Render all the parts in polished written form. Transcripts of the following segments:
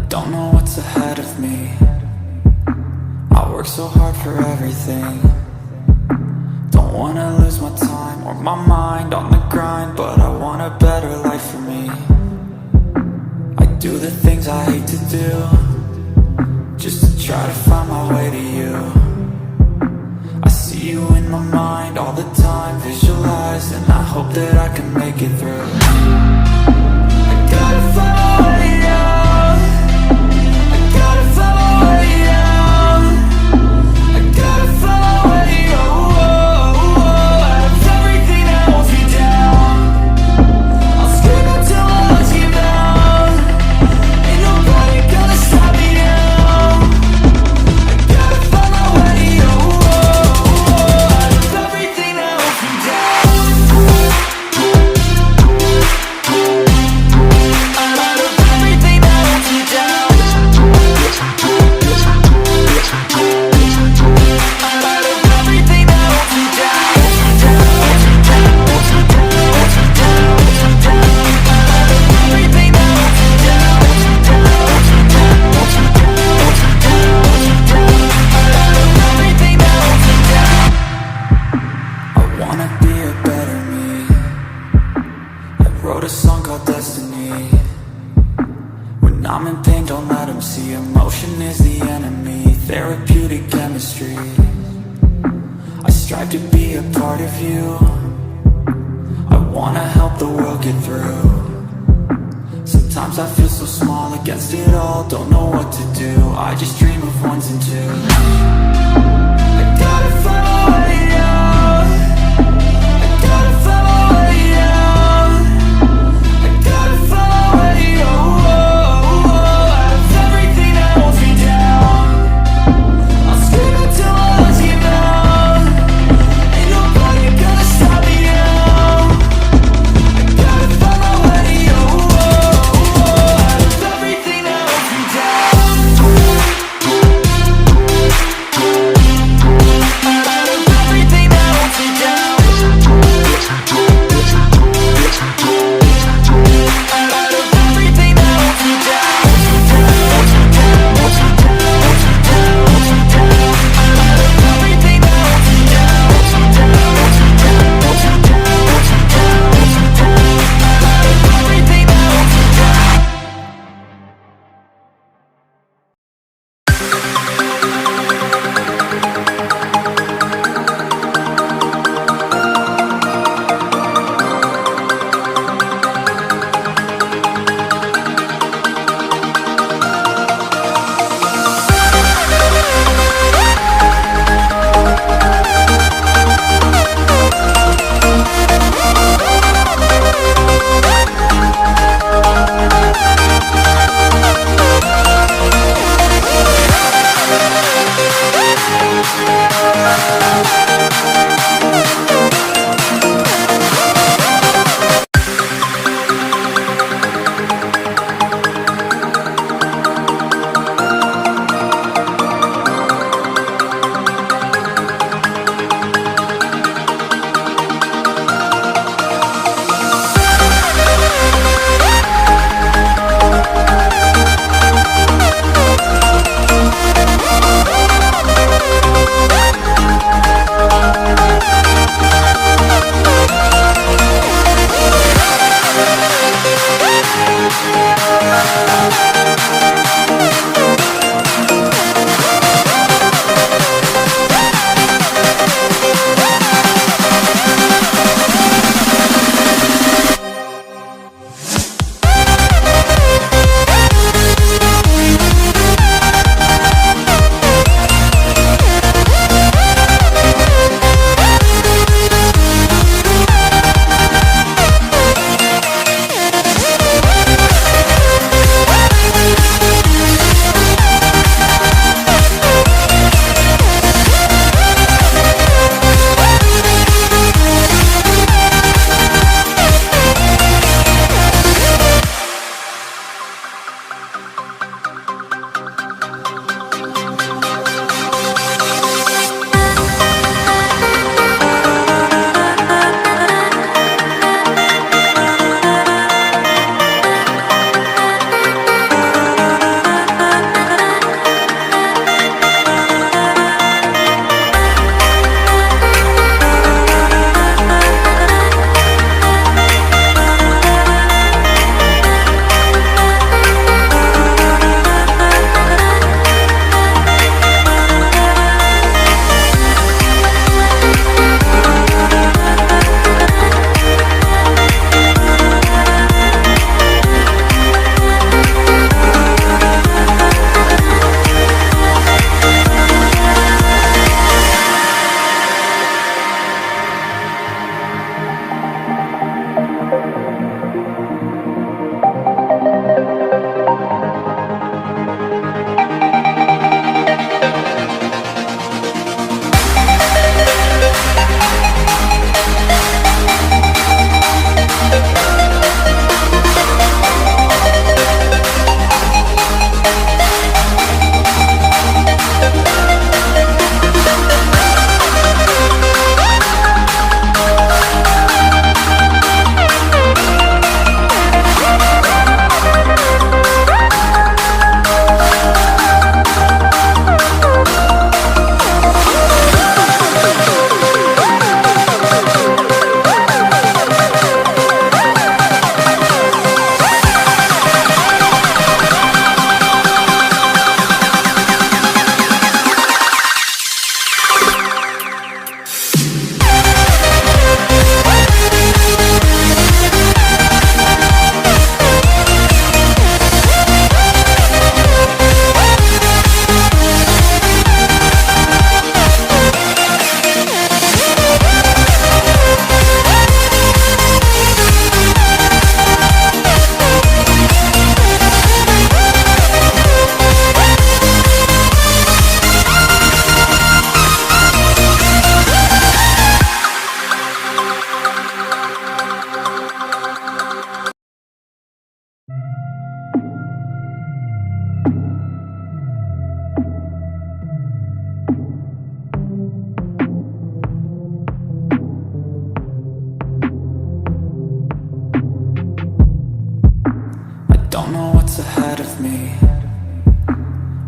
Don't know what's ahead of me. I work so hard for everything. Don't wanna lose my time or my mind on the grind, but I want a better life for me. I do the things I hate to do, just to try to find my way to you. I see you in my mind all the time, visualize, and I hope that I can make it through. I gotta find my way out. I gotta find my way out. I gotta find my way out of everything that holds me down. I'll scream until my lungs give out. Ain't nobody gonna stop me now. I gotta find my way out of everything that holds me down. Out of everything that holds me down. Wrote a song called Destiny. When I'm in pain, don't let them see. Emotion is the enemy, therapeutic chemistry. I strive to be a part of you. I wanna help the world get through. Sometimes I feel so small against it all, don't know what to do. I just dream of ones and twos. I gotta find my way out. I gotta find my way out. I gotta find my way out of everything that holds me down. I'll scream until my lungs give out. Ain't nobody gonna stop me now. I gotta find my way out of everything that holds me down.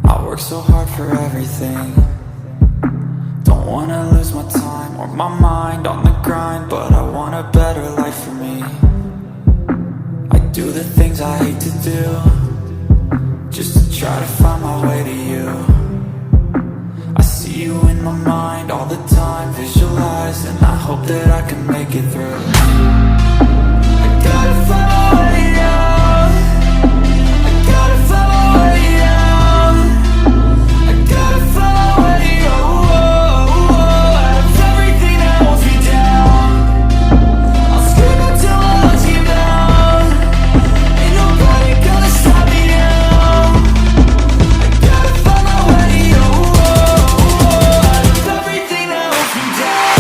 I work so hard for everything. Don't wanna lose my time or my mind on the grind, but I want a better life for me. I do the things I hate to do, just to try to find my way to you. I see you in my mind all the time, visualize, and I hope that I can make it through. I gotta find my way out. I gotta find my way out. I gotta find my way out of everything that holds me down. I'll scream until my lungs give out. Ain't nobody gonna stop me now. I gotta find my way out of everything that holds me down.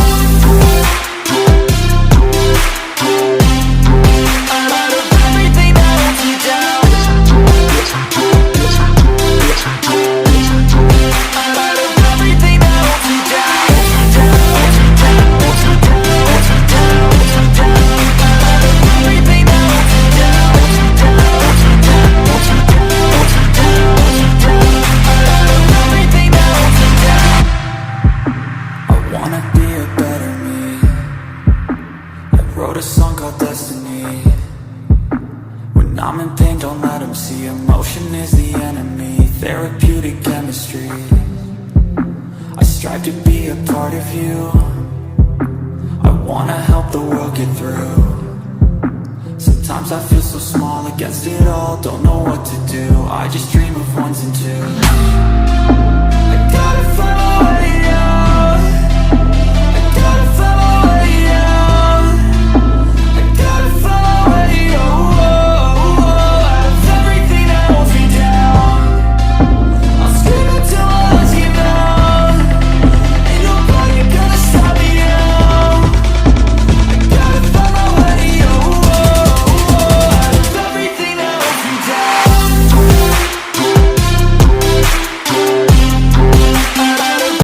Out of everything that holds me down. Out of everything that holds me down. I wanna be a better me. I wrote a song called Destiny. When I'm in pain, don't let them see. Emotion is the enemy. Therapeutic chemistry. I strive to be a part of you. I wanna help the world get through. Sometimes I feel so small against it all. Don't know what to do. I just dream of ones and twos.